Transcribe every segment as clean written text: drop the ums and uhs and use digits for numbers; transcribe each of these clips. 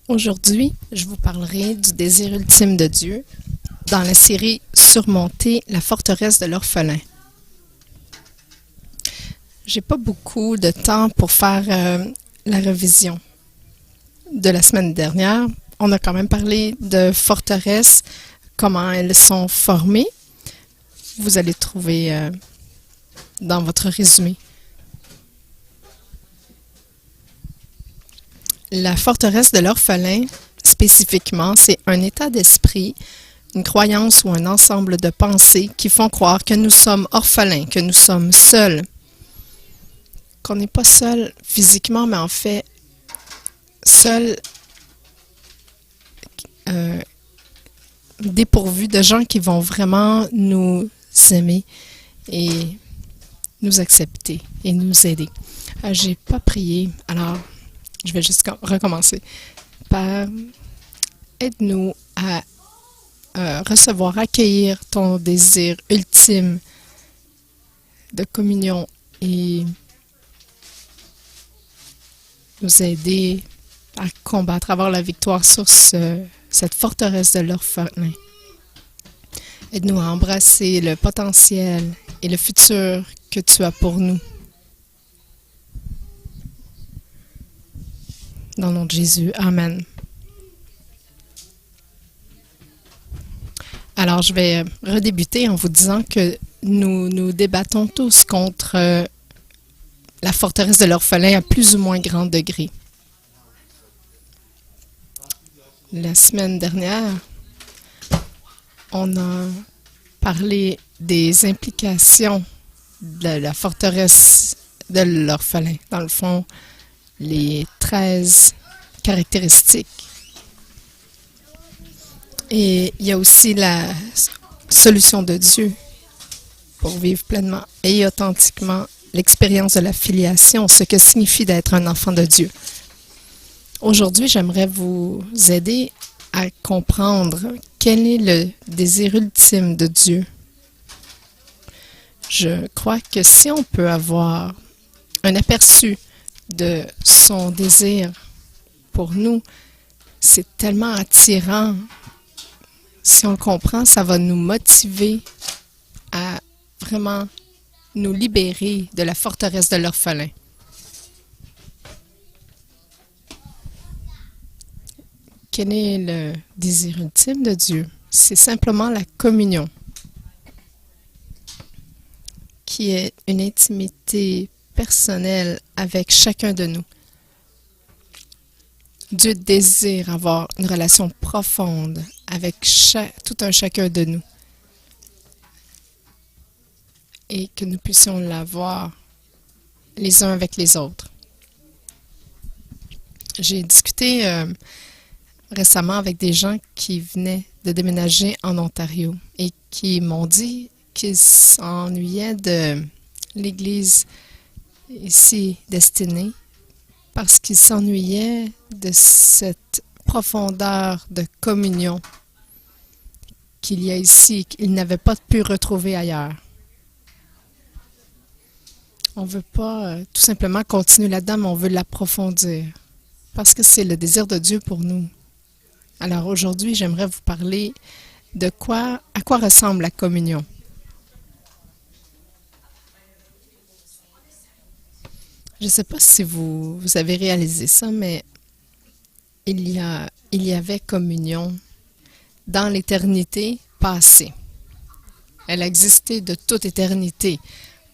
Aujourd'hui, je vous parlerai du désir ultime de Dieu dans la série Surmonter la forteresse de l'orphelin. J'ai pas beaucoup de temps pour faire la révision de la semaine dernière. On a quand même parlé de forteresses, comment elles sont formées. Vous allez trouver dans votre résumé. La forteresse de l'orphelin, spécifiquement, c'est un état d'esprit, une croyance ou un ensemble de pensées qui font croire que nous sommes orphelins, que nous sommes seuls, qu'on n'est pas seul physiquement, mais en fait, seul, dépourvu de gens qui vont vraiment nous aimer et nous accepter et nous aider. J'ai pas prié, alors je vais juste recommencer. Père, aide-nous à recevoir, accueillir ton désir ultime de communion et nous aider à combattre, à avoir la victoire sur cette forteresse de l'orphelin. Aide-nous à embrasser le potentiel et le futur que tu as pour nous. Dans le nom de Jésus. Amen. Alors, je vais redébuter en vous disant que nous débattons tous contre la forteresse de l'orphelin à plus ou moins grand degré. La semaine dernière, on a parlé des implications de la forteresse de l'orphelin. Dans le fond, les 13 caractéristiques. Et il y a aussi la solution de Dieu pour vivre pleinement et authentiquement l'expérience de la filiation, ce que signifie d'être un enfant de Dieu. Aujourd'hui, j'aimerais vous aider à comprendre quel est le désir ultime de Dieu. Je crois que si on peut avoir un aperçu de son désir pour nous, c'est tellement attirant. Si on le comprend, ça va nous motiver à vraiment nous libérer de la forteresse de l'orphelin. Quel est le désir ultime de Dieu? C'est simplement la communion, qui est une intimité personnelle avec chacun de nous. Dieu désire avoir une relation profonde avec tout un chacun de nous et que nous puissions l'avoir les uns avec les autres. J'ai discuté récemment avec des gens qui venaient de déménager en Ontario et qui m'ont dit qu'ils s'ennuyaient de l'Église ici destinée parce qu'ils s'ennuyaient de cette profondeur de communion qu'il y a ici, qu'ils n'avaient pas pu retrouver ailleurs. On ne veut pas tout simplement continuer là-dedans, mais on veut l'approfondir parce que c'est le désir de Dieu pour nous. Alors aujourd'hui, j'aimerais vous parler à quoi ressemble la communion. Je ne sais pas si vous avez réalisé ça, mais il y avait communion dans l'éternité passée. Elle existait de toute éternité.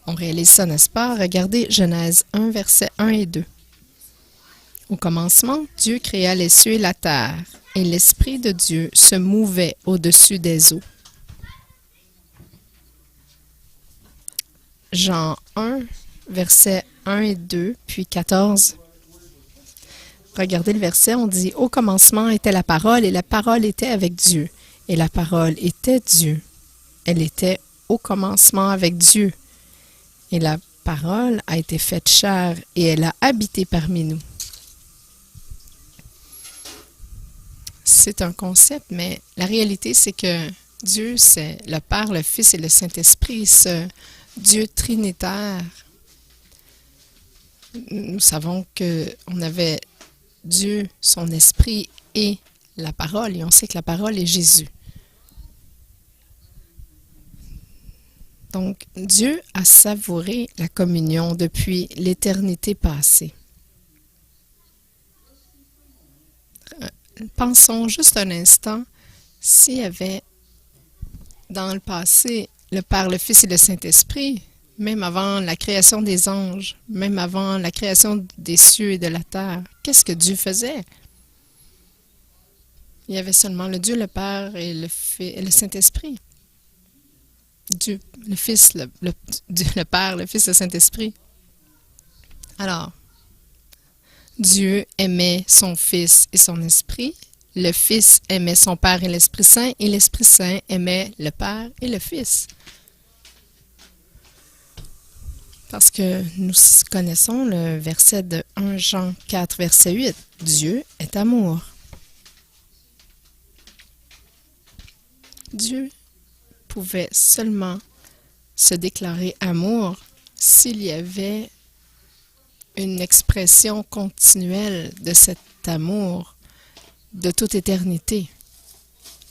On réalise ça, n'est-ce pas? Regardez Genèse 1, versets 1 et 2. Au commencement, Dieu créa les cieux et la terre, et l'Esprit de Dieu se mouvait au-dessus des eaux. Jean 1, versets 1 et 2, puis 14. Regardez le verset, on dit « Au commencement était la parole, et la parole était avec Dieu, et la parole était Dieu. Elle était au commencement avec Dieu, et la parole a été faite chair, et elle a habité parmi nous. » C'est un concept, mais la réalité, c'est que Dieu, c'est le Père, le Fils et le Saint-Esprit, ce Dieu trinitaire. Nous savons qu'on avait Dieu, son esprit et la parole, et on sait que la parole est Jésus. Donc, Dieu a savouré la communion depuis l'éternité passée. Pensons juste un instant, s'il y avait dans le passé le Père, le Fils et le Saint-Esprit, même avant la création des anges, même avant la création des cieux et de la terre, qu'est-ce que Dieu faisait? Il y avait seulement le Dieu, le Père et le Saint-Esprit. Dieu, le Fils, le Père, le Fils et le Saint-Esprit. Alors, Dieu aimait son Fils et son Esprit. Le Fils aimait son Père et l'Esprit Saint, et l'Esprit Saint aimait le Père et le Fils. Parce que nous connaissons le verset de 1 Jean 4, verset 8. Dieu est amour. Dieu pouvait seulement se déclarer amour s'il y avait une expression continuelle de cet amour de toute éternité.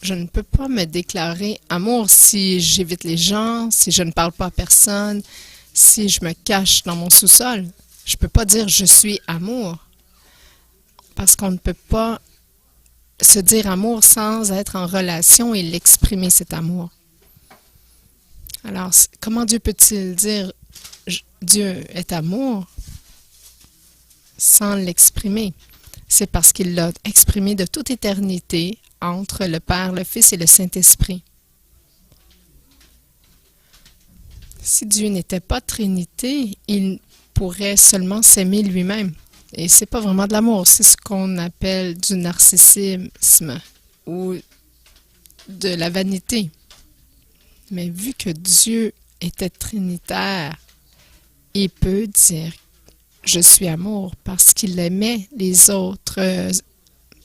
Je ne peux pas me déclarer amour si j'évite les gens, si je ne parle pas à personne, si je me cache dans mon sous-sol. Je ne peux pas dire je suis amour, parce qu'on ne peut pas se dire amour sans être en relation et l'exprimer, cet amour. Alors, comment Dieu peut-il dire Dieu est amour sans l'exprimer? C'est parce qu'il l'a exprimé de toute éternité entre le Père, le Fils et le Saint-Esprit. Si Dieu n'était pas Trinité, il pourrait seulement s'aimer lui-même. Et c'est pas vraiment de l'amour, c'est ce qu'on appelle du narcissisme ou de la vanité. Mais vu que Dieu était trinitaire, il peut dire « Je suis amour » parce qu'il aimait les autres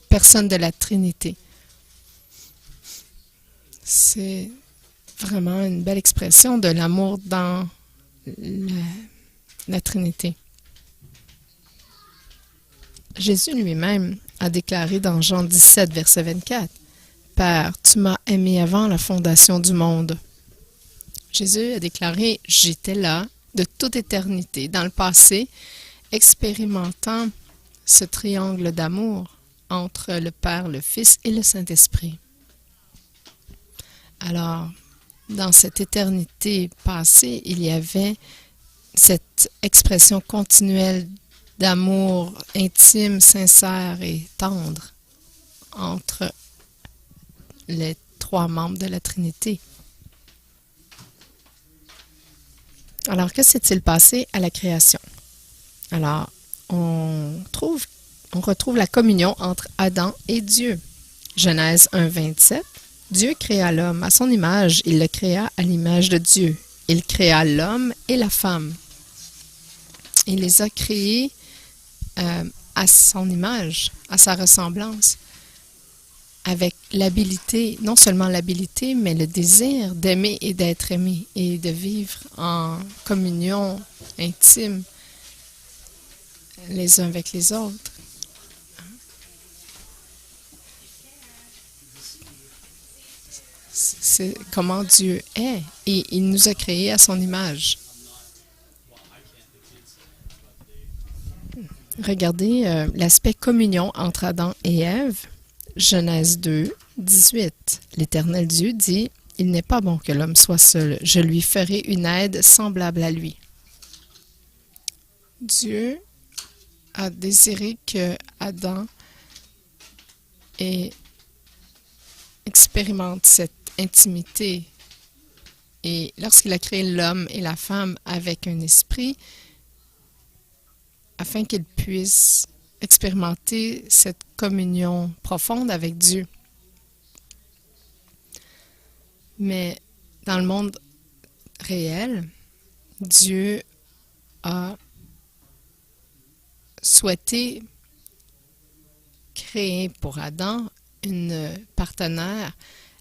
personnes de la Trinité. C'est vraiment une belle expression de l'amour dans la Trinité. Jésus lui-même a déclaré dans Jean 17, verset 24, « Père, tu m'as aimé avant la fondation du monde. » Jésus a déclaré « J'étais là de toute éternité, dans le passé, expérimentant ce triangle d'amour entre le Père, le Fils et le Saint-Esprit. » Alors, dans cette éternité passée, il y avait cette expression continuelle d'amour intime, sincère et tendre entre les trois membres de la Trinité. Alors, que s'est-il passé à la création? Alors, on retrouve la communion entre Adam et Dieu. Genèse 1, 27. Dieu créa l'homme à son image, il le créa à l'image de Dieu. Il créa l'homme et la femme. Il les a créés à son image, à sa ressemblance, avec l'habilité, non seulement l'habilité, mais le désir d'aimer et d'être aimé et de vivre en communion intime les uns avec les autres. C'est comment Dieu est et il nous a créés à son image. Regardez l'aspect communion entre Adam et Ève. Genèse 2, 18. L'Éternel Dieu dit, « Il n'est pas bon que l'homme soit seul. Je lui ferai une aide semblable à lui. » Dieu a désiré que Adam expérimente cette intimité. Et lorsqu'il a créé l'homme et la femme avec un esprit, afin qu'ils puissent expérimenter cette communion profonde avec Dieu. Mais dans le monde réel, Dieu a souhaité créer pour Adam une partenaire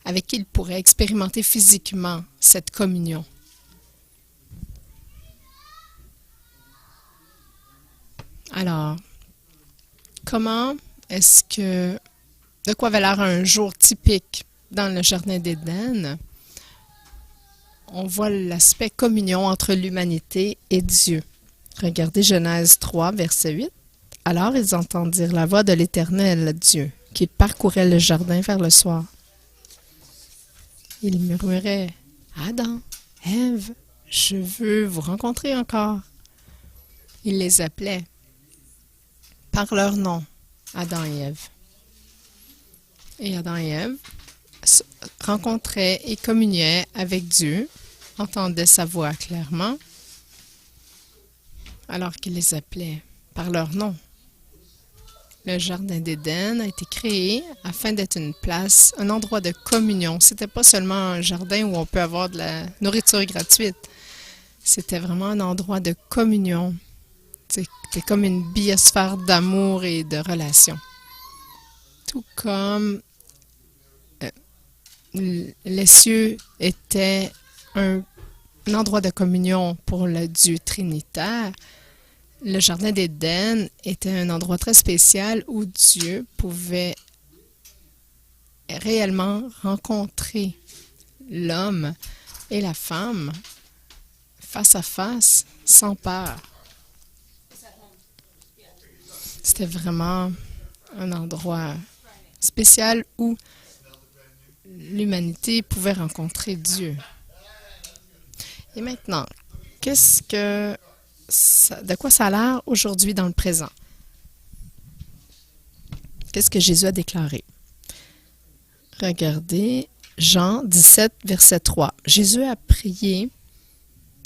avec qui il pourrait expérimenter physiquement cette communion. Alors, comment est-ce que, de quoi avait l'air un jour typique dans le Jardin d'Éden? On voit l'aspect communion entre l'humanité et Dieu. Regardez Genèse 3, verset 8. Alors ils entendirent la voix de l'Éternel Dieu, qui parcourait le jardin vers le soir. Il murmurait, « Adam, Ève, je veux vous rencontrer encore. » Il les appelait par leur nom, Adam et Ève. Et Adam et Ève se rencontraient et communiaient avec Dieu, entendaient sa voix clairement, alors qu'il les appelait par leur nom. Le Jardin d'Éden a été créé afin d'être une place, un endroit de communion. C'était pas seulement un jardin où on peut avoir de la nourriture gratuite. C'était vraiment un endroit de communion. C'était comme une biosphère d'amour et de relations. Tout comme les cieux étaient un endroit de communion pour le Dieu trinitaire, le Jardin d'Éden était un endroit très spécial où Dieu pouvait réellement rencontrer l'homme et la femme face à face, sans peur. C'était vraiment un endroit spécial où l'humanité pouvait rencontrer Dieu. Et maintenant, de quoi ça a l'air aujourd'hui dans le présent? Qu'est-ce que Jésus a déclaré? Regardez Jean 17, verset 3. Jésus a prié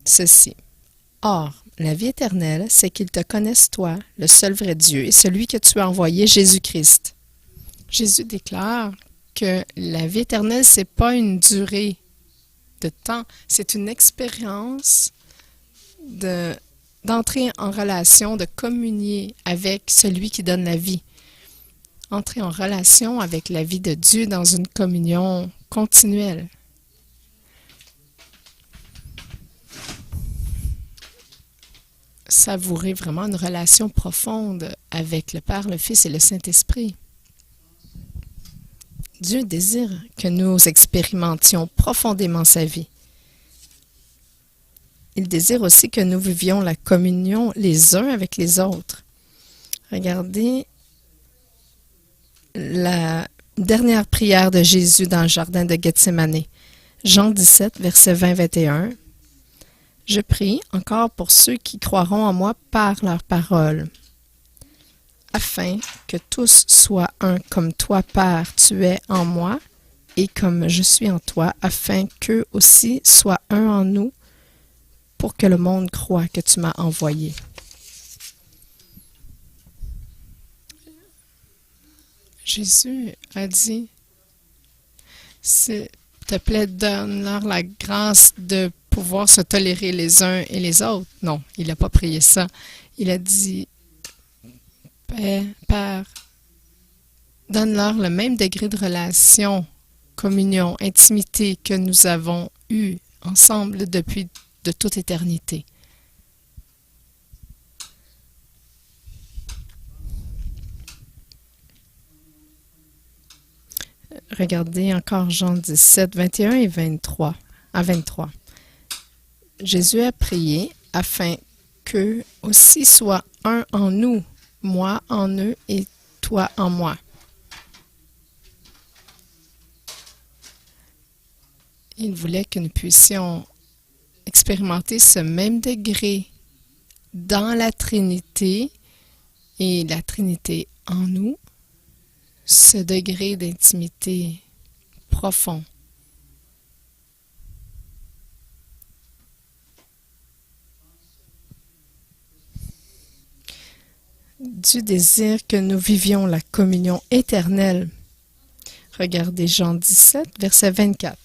ceci. « Or, la vie éternelle, c'est qu'ils te connaissent toi, le seul vrai Dieu, et celui que tu as envoyé, Jésus-Christ. » Jésus déclare que la vie éternelle, ce n'est pas une durée de temps, c'est une expérience d'entrer en relation, de communier avec celui qui donne la vie. Entrer en relation avec la vie de Dieu dans une communion continuelle. Savourer vraiment une relation profonde avec le Père, le Fils et le Saint-Esprit. Dieu désire que nous expérimentions profondément sa vie. Il désire aussi que nous vivions la communion les uns avec les autres. Regardez la dernière prière de Jésus dans le jardin de Gethsémani. Jean 17, versets 20-21. « Je prie encore pour ceux qui croiront en moi par leur parole, afin que tous soient un comme toi, Père, tu es en moi, et comme je suis en toi, afin qu'eux aussi soient un en nous, pour que le monde croie que tu m'as envoyé. » Jésus a dit, « S'il te plaît, donne-leur la grâce de pouvoir se tolérer les uns et les autres. » Non, il n'a pas prié ça. Il a dit, « Père, donne-leur le même degré de relation, communion, intimité que nous avons eu ensemble depuis de toute éternité. » Regardez encore Jean 17, 21 et 23 à 23. Jésus a prié afin qu'eux aussi soient un en nous, moi en eux et toi en moi. Il voulait que nous puissions expérimenter ce même degré dans la Trinité et la Trinité en nous, ce degré d'intimité profond. Dieu désire que nous vivions la communion éternelle. Regardez Jean 17, verset 24.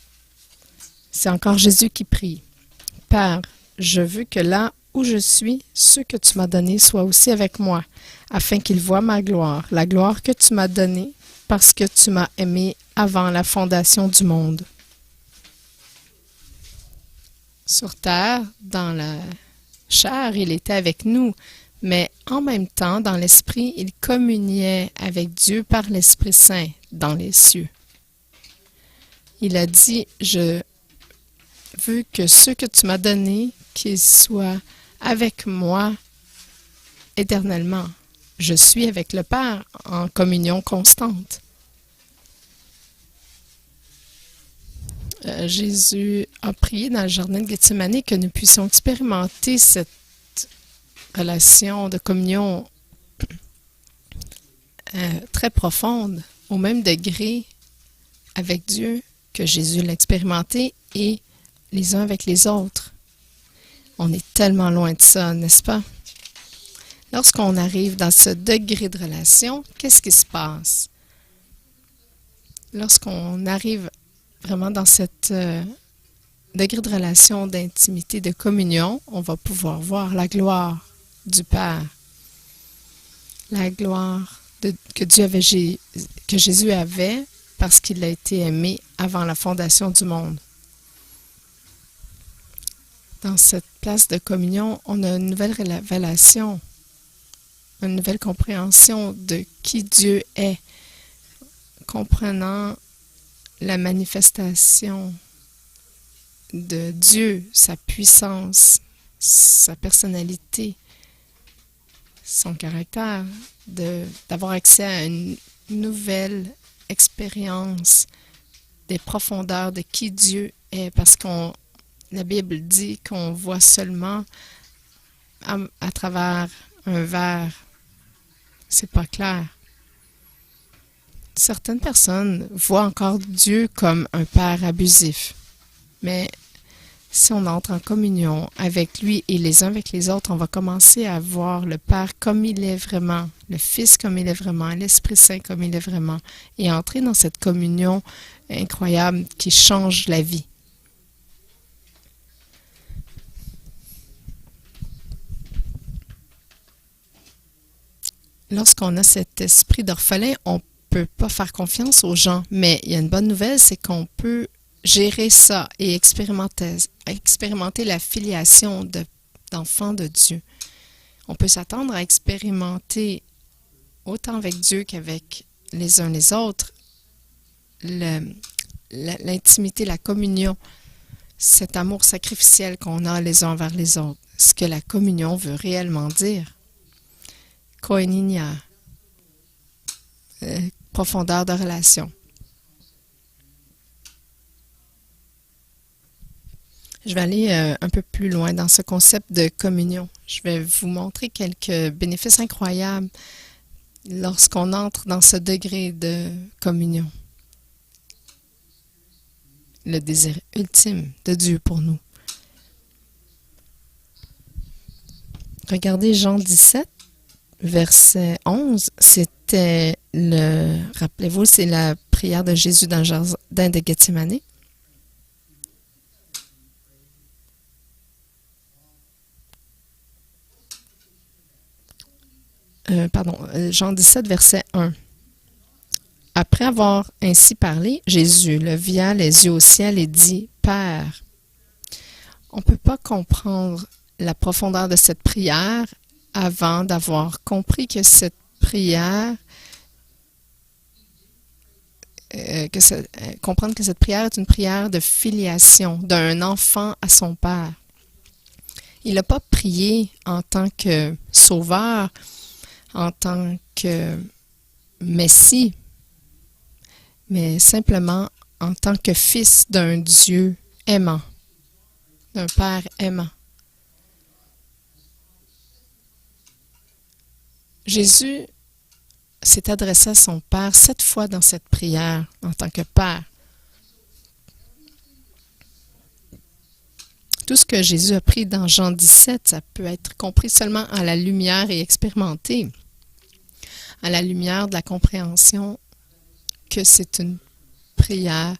C'est encore Jésus qui prie. « Père, je veux que là où je suis, ceux que tu m'as donnés soient aussi avec moi, afin qu'ils voient ma gloire, la gloire que tu m'as donnée, parce que tu m'as aimé avant la fondation du monde. » Sur terre, dans la chair, il était avec nous, mais En même temps, dans l'Esprit, il communiait avec Dieu par l'Esprit Saint dans les cieux. Il a dit, je veux que ceux que tu m'as donnés, qu'ils soient avec moi éternellement. Je suis avec le Père en communion constante. Jésus a prié dans le jardin de Gethsémani que nous puissions expérimenter cette relation de communion très profonde, au même degré avec Dieu que Jésus l'a expérimenté et les uns avec les autres. On est tellement loin de ça, n'est-ce pas? Lorsqu'on arrive dans ce degré de relation, qu'est-ce qui se passe? Lorsqu'on arrive vraiment dans cette degré de relation, d'intimité, de communion, on va pouvoir voir la gloire du Père, la gloire que Jésus avait parce qu'il a été aimé avant la fondation du monde. Dans cette place de communion, on a une nouvelle révélation, une nouvelle compréhension de qui Dieu est, comprenant la manifestation de Dieu, sa puissance, sa personnalité, son caractère, d'avoir accès à une nouvelle expérience des profondeurs de qui Dieu est, parce que la Bible dit qu'on voit seulement à travers un verre. C'est pas clair. Certaines personnes voient encore Dieu comme un père abusif. Mais si on entre en communion avec lui et les uns avec les autres, on va commencer à voir le Père comme il est vraiment, le Fils comme il est vraiment, l'Esprit Saint comme il est vraiment, et entrer dans cette communion incroyable qui change la vie. Lorsqu'on a cet esprit d'orphelin, on ne peut pas faire confiance aux gens, mais il y a une bonne nouvelle, c'est qu'on peut gérer ça et expérimenter la filiation d'enfants de Dieu. On peut s'attendre à expérimenter autant avec Dieu qu'avec les uns les autres l'intimité, la communion, cet amour sacrificiel qu'on a les uns envers les autres. Ce que la communion veut réellement dire. Koinonia, profondeur de relation. Je vais aller un peu plus loin dans ce concept de communion. Je vais vous montrer quelques bénéfices incroyables lorsqu'on entre dans ce degré de communion. Le désir ultime de Dieu pour nous. Regardez Jean 17, verset 11. C'était rappelez-vous, c'est la prière de Jésus dans le jardin de Gethsémani. Jean 17, verset 1. Après avoir ainsi parlé, Jésus leva les yeux au ciel et dit, « Père, on ne peut pas comprendre la profondeur de cette prière avant d'avoir compris que cette prière, comprendre que cette prière est une prière de filiation d'un enfant à son Père. Il n'a pas prié en tant que sauveur, en tant que Messie, mais simplement en tant que fils d'un Dieu aimant, d'un Père aimant. Jésus s'est adressé à son Père 7 fois dans cette prière en tant que Père. Tout ce que Jésus a pris dans Jean 17, ça peut être compris seulement à la lumière et expérimenté, à la lumière de la compréhension que c'est une prière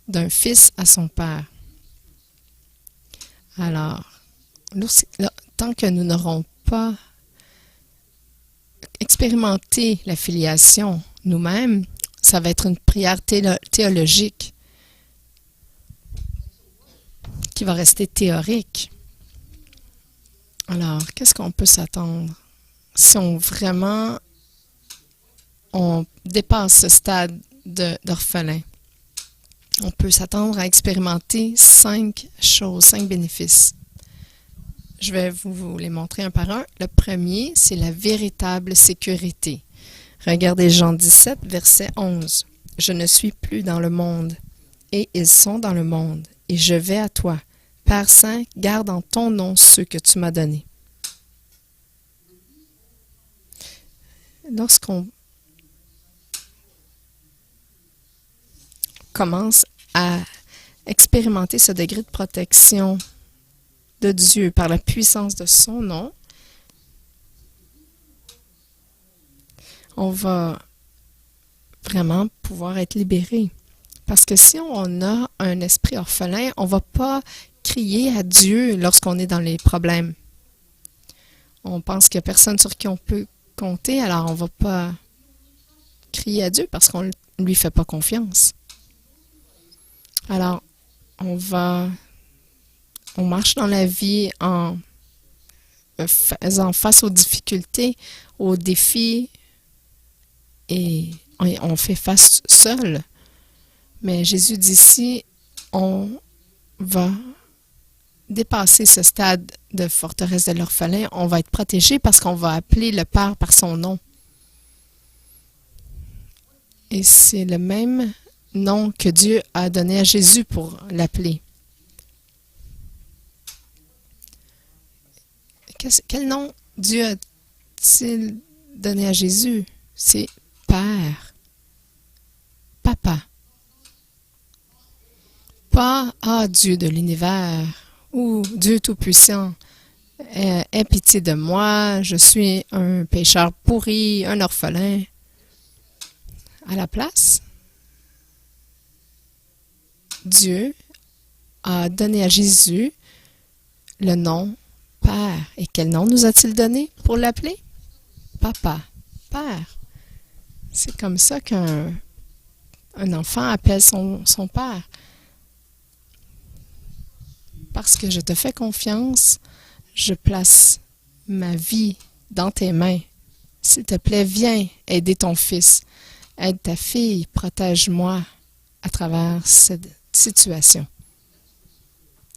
d'un fils à son Père. Alors, tant que nous n'aurons pas expérimenté la filiation nous-mêmes, ça va être une prière théologique qui va rester théorique. Alors, qu'est-ce qu'on peut s'attendre si on vraiment on dépasse ce stade d'orphelin, on peut s'attendre à expérimenter 5 choses, 5 bénéfices. Je vais vous les montrer un par un. Le premier, c'est la véritable sécurité. Regardez Jean 17, verset 11. « Je ne suis plus dans le monde, et ils sont dans le monde, et je vais à toi. Père Saint, garde en ton nom ceux que tu m'as donnés. » Lorsqu'on commence à expérimenter ce degré de protection de Dieu par la puissance de son nom, on va vraiment pouvoir être libéré. Parce que si on a un esprit orphelin, on ne va pas crier à Dieu lorsqu'on est dans les problèmes. On pense qu'il n'y a personne sur qui on peut compter, alors on ne va pas crier à Dieu parce qu'on ne lui fait pas confiance. Alors, on marche dans la vie en faisant face aux difficultés, aux défis, et on fait face seul. Mais Jésus dit ici, on va dépasser ce stade de forteresse de l'orphelin, on va être protégé parce qu'on va appeler le Père par son nom. Et c'est le même nom que Dieu a donné à Jésus pour l'appeler. Quel nom Dieu a-t-il donné à Jésus? C'est Père, Papa. Pas Dieu de l'univers ou Dieu Tout-Puissant. Aie pitié de moi, je suis un pécheur pourri, un orphelin. À la place, Dieu a donné à Jésus le nom Père. Et quel nom nous a-t-il donné pour l'appeler? Papa, Père. C'est comme ça qu'un enfant appelle son père. Parce que je te fais confiance, je place ma vie dans tes mains. S'il te plaît, viens aider ton fils. Aide ta fille, protège-moi à travers cette situation.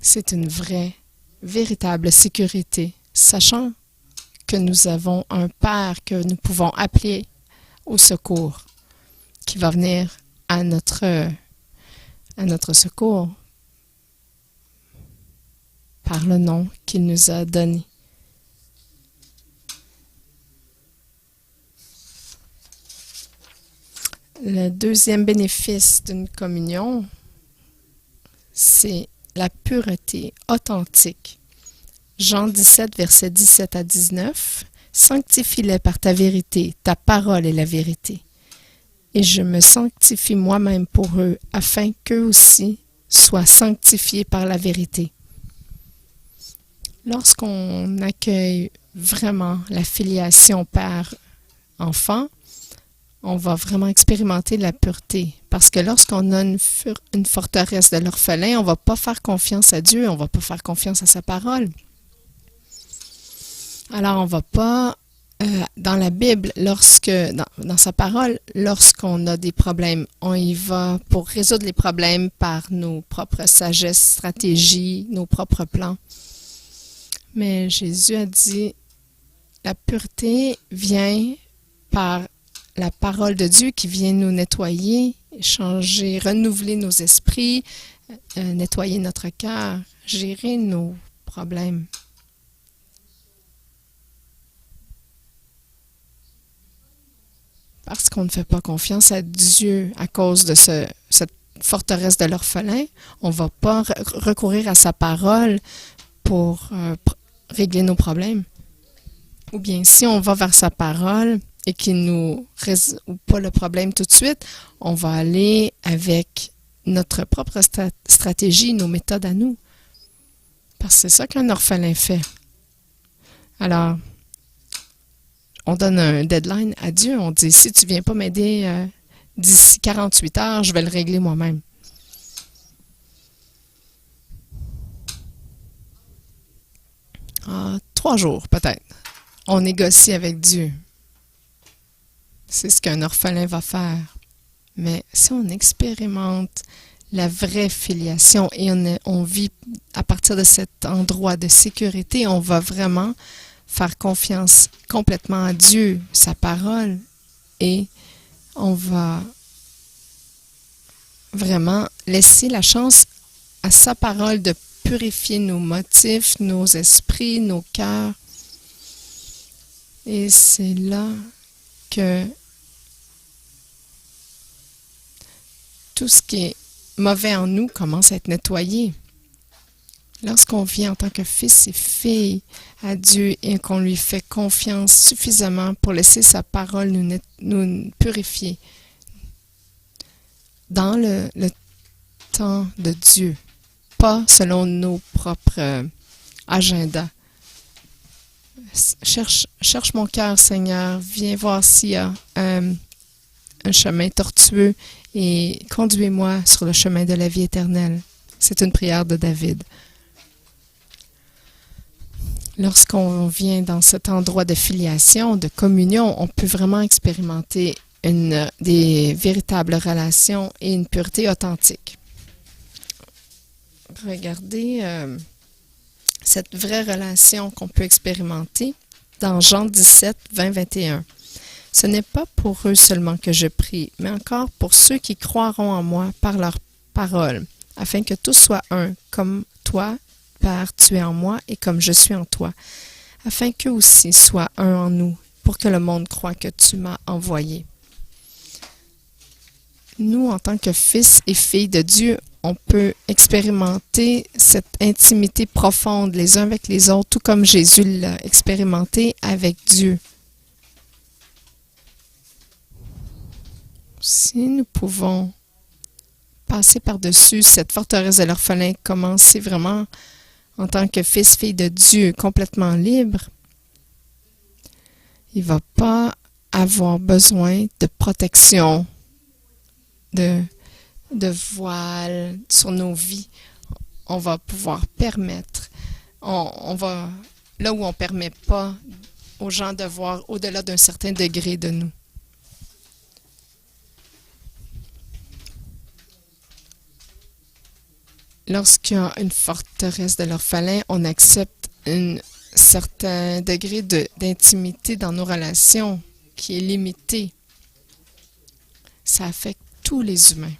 C'est une vraie, véritable sécurité, sachant que nous avons un Père que nous pouvons appeler au secours, qui va venir à notre secours par le nom qu'il nous a donné. Le deuxième bénéfice d'une communion, c'est la pureté authentique. Jean 17, versets 17 à 19. « Sanctifie-les par ta vérité, ta parole est la vérité. Et je me sanctifie moi-même pour eux, afin qu'eux aussi soient sanctifiés par la vérité. » Lorsqu'on accueille vraiment la filiation père-enfant, on va vraiment expérimenter la pureté. Parce que lorsqu'on a une forteresse de l'orphelin, on ne va pas faire confiance à Dieu, on ne va pas faire confiance à sa parole. Alors, on ne va pas, dans la Bible, dans sa parole, lorsqu'on a des problèmes, on y va pour résoudre les problèmes par nos propres sagesses, stratégies, nos propres plans. Mais Jésus a dit, la pureté vient par la parole de Dieu qui vient nous nettoyer, changer, renouveler nos esprits, nettoyer notre cœur, gérer nos problèmes. Parce qu'on ne fait pas confiance à Dieu à cause de cette forteresse de l'orphelin, on ne va pas recourir à sa parole pour régler nos problèmes. Ou bien si on va vers sa parole et qu'il ne nous résout pas le problème tout de suite, on va aller avec notre propre stratégie, nos méthodes à nous. Parce que c'est ça qu'un orphelin fait. Alors, on donne un deadline à Dieu. On dit, si tu ne viens pas m'aider d'ici 48 heures, je vais le régler moi-même. Ah, 3 jours peut-être. on négocie avec Dieu. C'est ce qu'un orphelin va faire. Mais si on expérimente la vraie filiation et on vit à partir de cet endroit de sécurité, on va vraiment faire confiance complètement à Dieu, sa parole, et on va vraiment laisser la chance à sa parole de purifier nos motifs, nos esprits, nos cœurs. Et c'est là que tout ce qui est mauvais en nous commence à être nettoyé. Lorsqu'on vient en tant que fils et fille à Dieu et qu'on lui fait confiance suffisamment pour laisser sa parole nous purifier dans le temps de Dieu, pas selon nos propres agendas. Cherche mon cœur, Seigneur, viens voir s'il y a un chemin tortueux et conduis-moi sur le chemin de la vie éternelle. C'est une prière de David. Lorsqu'on vient dans cet endroit de filiation, de communion, on peut vraiment expérimenter des véritables relations et une pureté authentique. Regardez cette vraie relation qu'on peut expérimenter dans Jean 17, 20, 21. Ce n'est pas pour eux seulement que je prie, mais encore pour ceux qui croiront en moi par leur parole, afin que tous soient un, comme toi, Père, tu es en moi et comme je suis en toi, afin qu'eux aussi soient un en nous, pour que le monde croie que tu m'as envoyé. Nous, en tant que fils et filles de Dieu, on peut expérimenter cette intimité profonde les uns avec les autres, tout comme Jésus l'a expérimenté avec Dieu. Si nous pouvons passer par-dessus cette forteresse de l'orphelin, commencer vraiment en tant que fils, fille de Dieu, complètement libre, il ne va pas avoir besoin de protection, de voile sur nos vies. On va pouvoir permettre, on va là où on ne permet pas aux gens de voir au-delà d'un certain degré de nous. Lorsqu'il y a une forteresse de l'orphelin, on accepte un certain degré d'intimité dans nos relations qui est limité. Ça affecte tous les humains.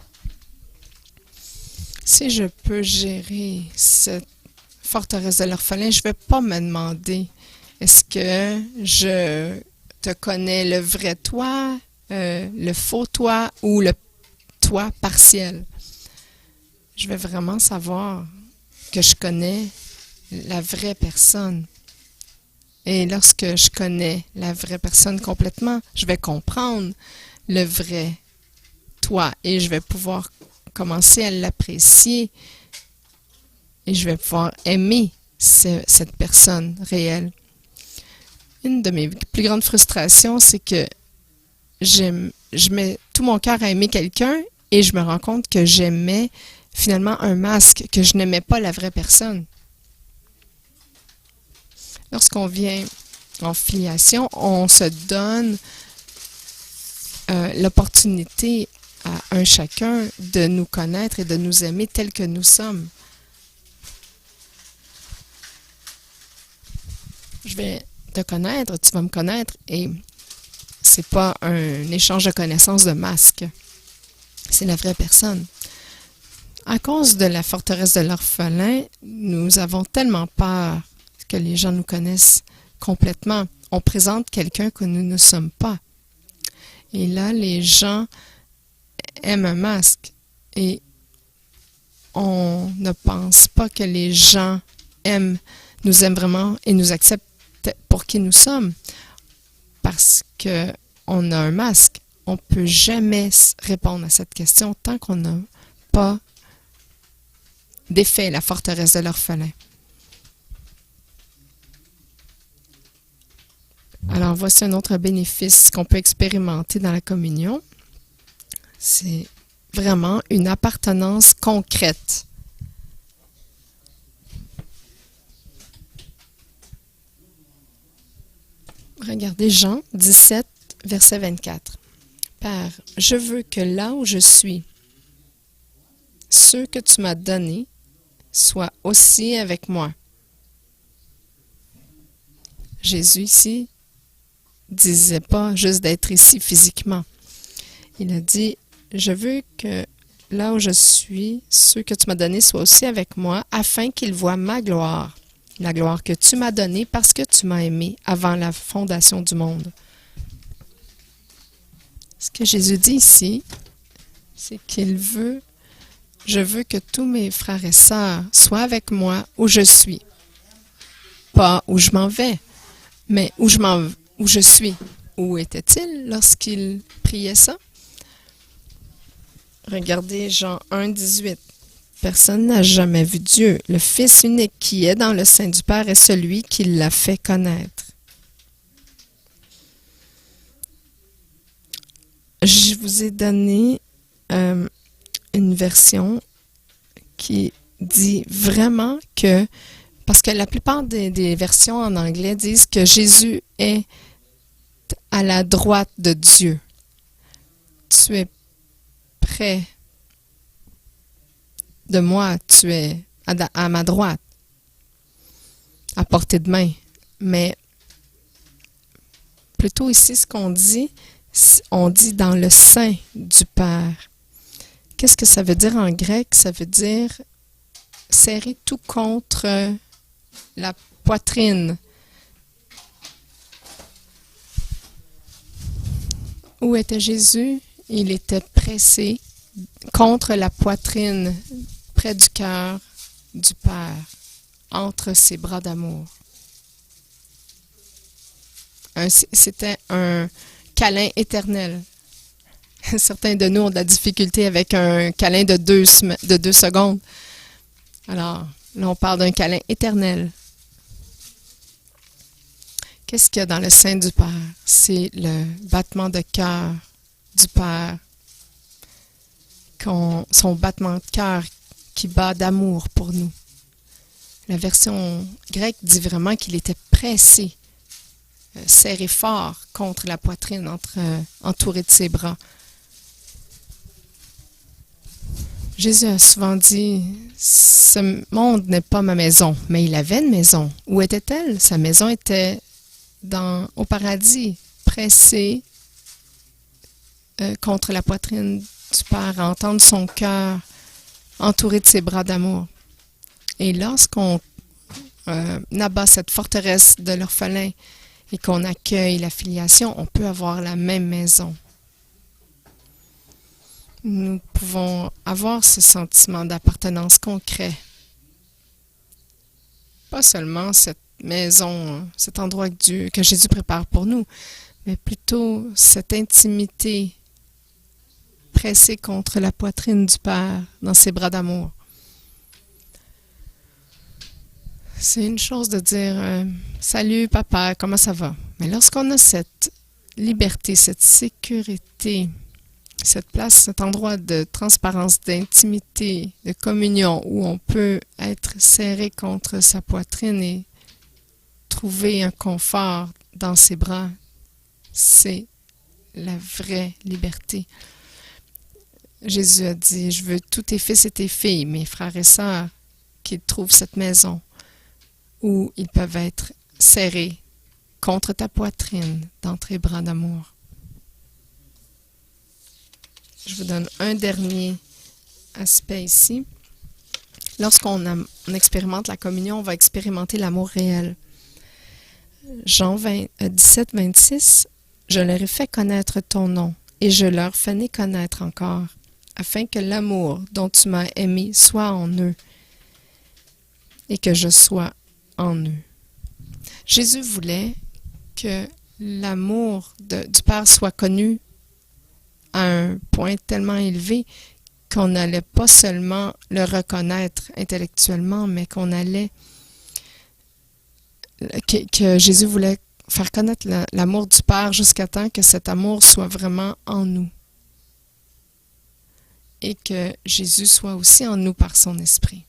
Si je peux gérer cette forteresse de l'orphelin, je ne vais pas me demander est-ce que je te connais le vrai toi, le faux toi ou le toi partiel. Je vais vraiment savoir que je connais la vraie personne. Et lorsque je connais la vraie personne complètement, je vais comprendre le vrai toi et je vais pouvoir commencer à l'apprécier et je vais pouvoir aimer cette personne réelle. Une de mes plus grandes frustrations, c'est que je mets tout mon cœur à aimer quelqu'un et je me rends compte que j'aimais finalement un masque, que je n'aimais pas la vraie personne. Lorsqu'on vient en filiation, on se donne l'opportunité à un chacun de nous connaître et de nous aimer tels que nous sommes. Je vais te connaître, tu vas me connaître et c'est pas un échange de connaissances de masques. C'est la vraie personne. À cause de la forteresse de l'orphelin, nous avons tellement peur que les gens nous connaissent complètement. On présente quelqu'un que nous ne sommes pas. Et là, les gens aiment un masque. Et on ne pense pas que les gens nous aiment vraiment et nous acceptent pour qui nous sommes. Parce qu'on a un masque. On ne peut jamais répondre à cette question tant qu'on n'a pas défait la forteresse de l'orphelin. Alors, voici un autre bénéfice qu'on peut expérimenter dans la communion. C'est vraiment une appartenance concrète. Regardez Jean 17, verset 24. Père, je veux que là où je suis, ceux que tu m'as donnés soient aussi avec moi. Jésus ici disait pas juste d'être ici physiquement. Il a dit, je veux que là où je suis, ceux que tu m'as donnés soient aussi avec moi, afin qu'ils voient ma gloire, la gloire que tu m'as donnée parce que tu m'as aimé avant la fondation du monde. Ce que Jésus dit ici, c'est je veux que tous mes frères et sœurs soient avec moi où je suis. Pas où je m'en vais, mais où je suis. Où était-il lorsqu'il priait ça? Regardez Jean 1, 18. Personne n'a jamais vu Dieu. Le Fils unique qui est dans le sein du Père est celui qui l'a fait connaître. Je vous ai donné une version qui dit vraiment que, parce que la plupart des versions en anglais disent que Jésus est à la droite de Dieu. Tu es près de moi, tu es à ma droite, à portée de main. Mais plutôt ici, ce qu'on dit, on dit dans le sein du Père. Qu'est-ce que ça veut dire en grec? Ça veut dire serrer tout contre la poitrine. Où était Jésus? Il était pressé contre la poitrine, près du cœur du Père, entre ses bras d'amour. C'était un câlin éternel. Certains de nous ont de la difficulté avec un câlin de 2 secondes. Alors, là, on parle d'un câlin éternel. Qu'est-ce qu'il y a dans le sein du Père? C'est le battement de cœur du Père. Son battement de cœur qui bat d'amour pour nous. La version grecque dit vraiment qu'il était pressé, serré fort contre la poitrine, entouré de ses bras. Jésus a souvent dit, ce monde n'est pas ma maison, mais il avait une maison. Où était-elle? Sa maison était au paradis, pressé contre la poitrine du Père, à entendre son cœur entouré de ses bras d'amour. Et lorsqu'on abat cette forteresse de l'orphelin et qu'on accueille la filiation, on peut avoir la même maison. Nous pouvons avoir ce sentiment d'appartenance concret. Pas seulement cette maison, cet endroit que Jésus prépare pour nous, mais plutôt cette intimité pressée contre la poitrine du Père dans ses bras d'amour. C'est une chose de dire « Salut papa, comment ça va? » Mais lorsqu'on a cette liberté, cette sécurité, cette place, cet endroit de transparence, d'intimité, de communion, où on peut être serré contre sa poitrine et trouver un confort dans ses bras, c'est la vraie liberté. Jésus a dit, je veux tous tes fils et tes filles, mes frères et sœurs, qu'ils trouvent cette maison où ils peuvent être serrés contre ta poitrine dans tes bras d'amour. Je vous donne un dernier aspect ici. Lorsqu'on expérimente la communion, on va expérimenter l'amour réel. Jean 17, 26, « Je leur ai fait connaître ton nom, et je leur ferai connaître encore, afin que l'amour dont tu m'as aimé soit en eux, et que je sois en eux. » Jésus voulait que l'amour du Père soit connu à un point tellement élevé qu'on n'allait pas seulement le reconnaître intellectuellement, mais qu'on allait que Jésus voulait faire connaître l'amour du Père jusqu'à temps que cet amour soit vraiment en nous. Et que Jésus soit aussi en nous par son esprit.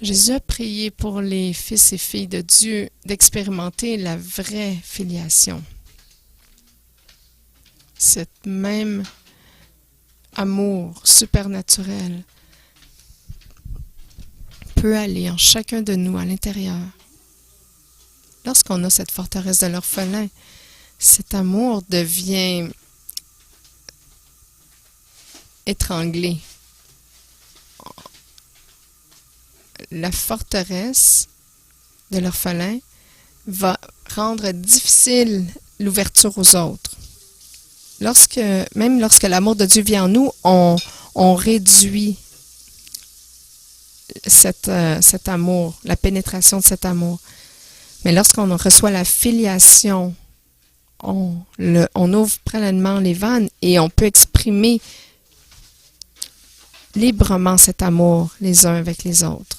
Jésus a prié pour les fils et filles de Dieu d'expérimenter la vraie filiation. Cet même amour supernaturel peut aller en chacun de nous à l'intérieur. Lorsqu'on a cette forteresse de l'orphelin, cet amour devient étranglé. La forteresse de l'orphelin va rendre difficile l'ouverture aux autres. Même lorsque l'amour de Dieu vient en nous, on réduit cet amour, la pénétration de cet amour. Mais lorsqu'on reçoit la filiation, on ouvre pleinement les vannes et on peut exprimer librement cet amour les uns avec les autres.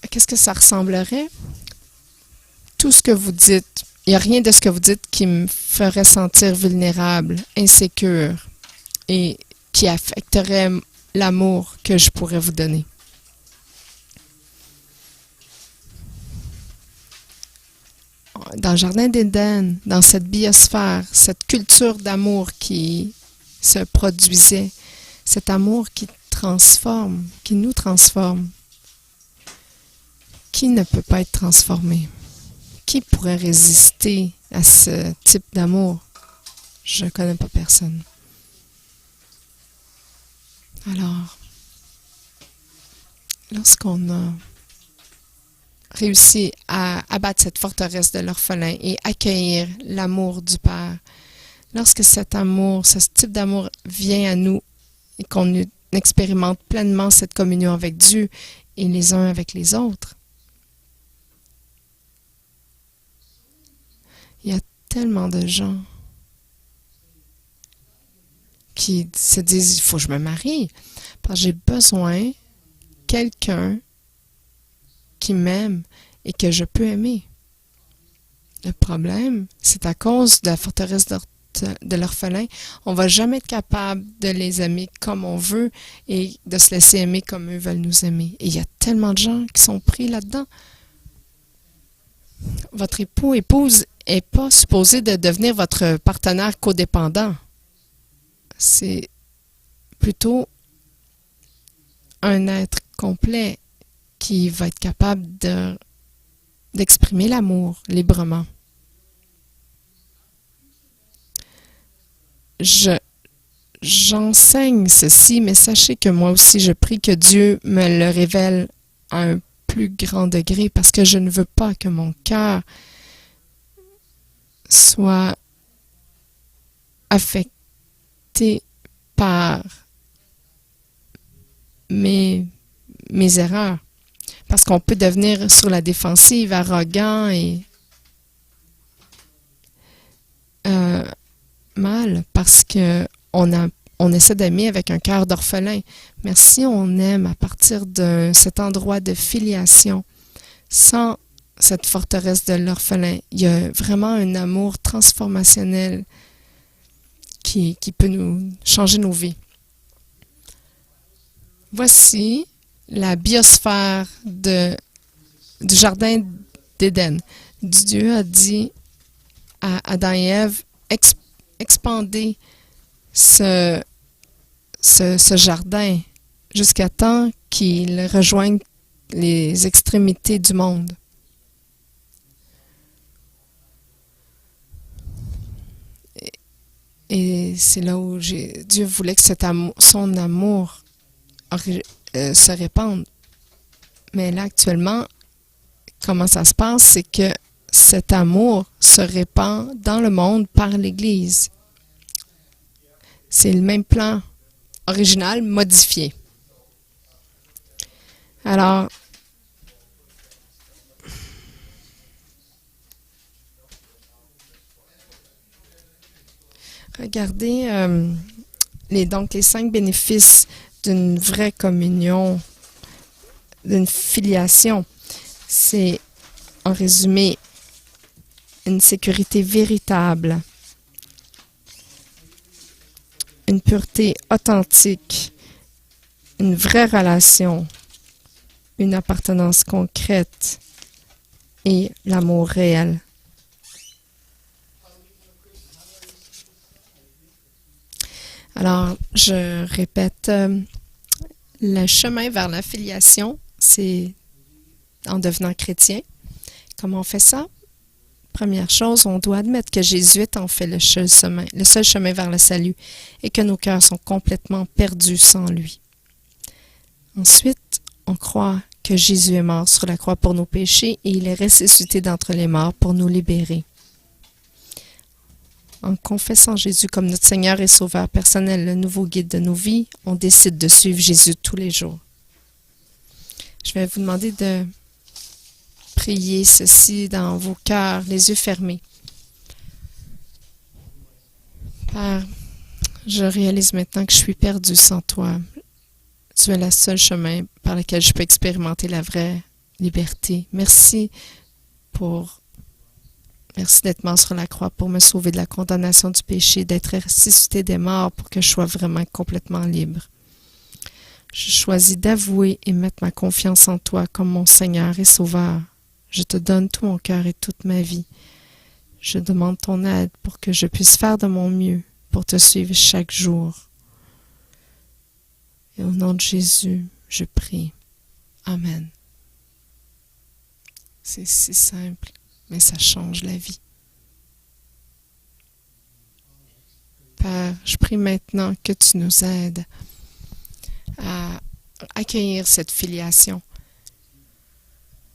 Qu'est-ce que ça ressemblerait? Tout ce que vous dites, il n'y a rien de ce que vous dites qui me ferait sentir vulnérable, insécure et qui affecterait l'amour que je pourrais vous donner. Dans le Jardin d'Éden, dans cette biosphère, cette culture d'amour qui se produisait, cet amour qui transforme, qui nous transforme, qui ne peut pas être transformé? Qui pourrait résister à ce type d'amour? Je ne connais pas personne. Alors, lorsqu'on a réussi à abattre cette forteresse de l'orphelin et accueillir l'amour du Père, lorsque cet amour, ce type d'amour vient à nous et qu'on expérimente pleinement cette communion avec Dieu et les uns avec les autres, il y a tellement de gens qui se disent « il faut que je me marie parce que j'ai besoin de quelqu'un qui m'aime et que je peux aimer. » Le problème, c'est à cause de la forteresse de l'orphelin, on ne va jamais être capable de les aimer comme on veut et de se laisser aimer comme eux veulent nous aimer. Et il y a tellement de gens qui sont pris là-dedans. Votre épouse n'est pas supposé de devenir votre partenaire codépendant. C'est plutôt un être complet qui va être capable d'exprimer l'amour librement. J'enseigne ceci, mais sachez que moi aussi, je prie que Dieu me le révèle à un plus grand degré parce que je ne veux pas que mon cœur soit affecté par mes erreurs. Parce qu'on peut devenir sur la défensive, arrogant et mal parce que on essaie d'aimer avec un cœur d'orphelin. Mais si on aime à partir de cet endroit de filiation, sans cette forteresse de l'orphelin, il y a vraiment un amour transformationnel qui peut nous changer nos vies. Voici la biosphère du Jardin d'Éden. Dieu a dit à Adam et Ève, expandez ce jardin jusqu'à temps qu'il rejoigne les extrémités du monde. Et c'est là où Dieu voulait que son amour se répande. Mais là, actuellement, comment ça se passe, c'est que cet amour se répand dans le monde par l'Église. C'est le même plan original modifié. Alors, regardez les 5 bénéfices d'une vraie communion, d'une filiation. C'est, en résumé, une sécurité véritable, une pureté authentique, une vraie relation, une appartenance concrète et l'amour réel. Alors, je répète, le chemin vers la filiation, c'est en devenant chrétien. Comment on fait ça? Première chose, on doit admettre que Jésus est en fait le seul chemin vers le salut et que nos cœurs sont complètement perdus sans lui. Ensuite, on croit que Jésus est mort sur la croix pour nos péchés et il est ressuscité d'entre les morts pour nous libérer. En confessant Jésus comme notre Seigneur et Sauveur personnel, le nouveau guide de nos vies, on décide de suivre Jésus tous les jours. Je vais vous demander de prier ceci dans vos cœurs, les yeux fermés. Père, je réalise maintenant que je suis perdu sans toi. Tu es le seul chemin par lequel je peux expérimenter la vraie liberté. Merci d'être mort sur la croix pour me sauver de la condamnation du péché, d'être ressuscité des morts pour que je sois vraiment complètement libre. Je choisis d'avouer et mettre ma confiance en toi comme mon Seigneur et Sauveur. Je te donne tout mon cœur et toute ma vie. Je demande ton aide pour que je puisse faire de mon mieux pour te suivre chaque jour. Et au nom de Jésus, je prie. Amen. C'est si simple, mais ça change la vie. Père, je prie maintenant que tu nous aides à accueillir cette filiation.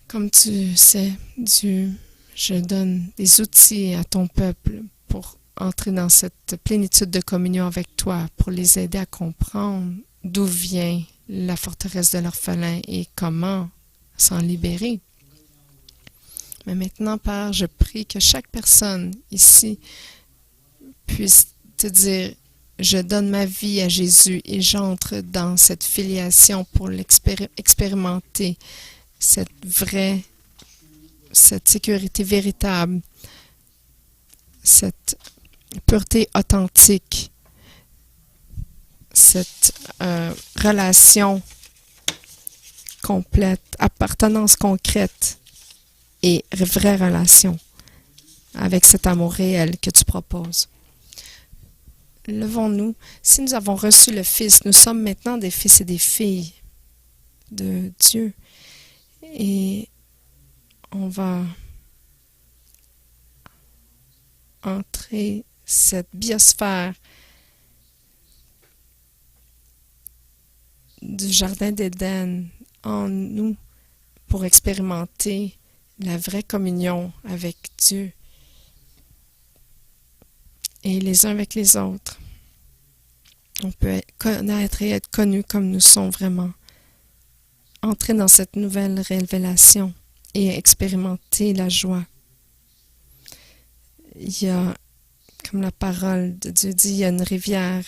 Comme tu sais, Dieu, je donne des outils à ton peuple pour entrer dans cette plénitude de communion avec toi, pour les aider à comprendre d'où vient la forteresse de l'orphelin et comment s'en libérer. Mais maintenant, Père, je prie que chaque personne ici puisse te dire, je donne ma vie à Jésus et j'entre dans cette filiation pour expérimenter cette sécurité véritable, cette pureté authentique, cette relation complète, appartenance concrète et vraie relation avec cet amour réel que tu proposes. Levons-nous. Si nous avons reçu le Fils, nous sommes maintenant des fils et des filles de Dieu. Et on va entrer cette biosphère du Jardin d'Éden en nous pour expérimenter la vraie communion avec Dieu et les uns avec les autres. On peut connaître et être connus comme nous sommes vraiment. Entrer dans cette nouvelle révélation et expérimenter la joie. Il y a, comme la parole de Dieu dit, il y a une rivière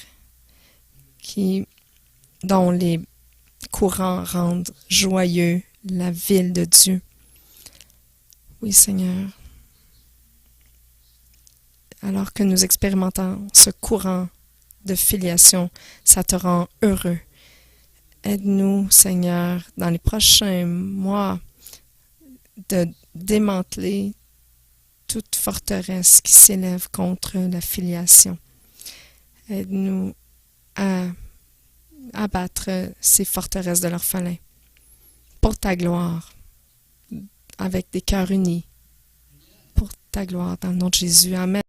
dont les courants rendent joyeux la ville de Dieu. Oui, Seigneur. Alors que nous expérimentons ce courant de filiation, ça te rend heureux. Aide-nous, Seigneur, dans les prochains mois, de démanteler toute forteresse qui s'élève contre la filiation. Aide-nous à abattre ces forteresses de l'orphelin pour ta gloire, avec des cœurs unis, pour ta gloire, dans le nom de Jésus. Amen.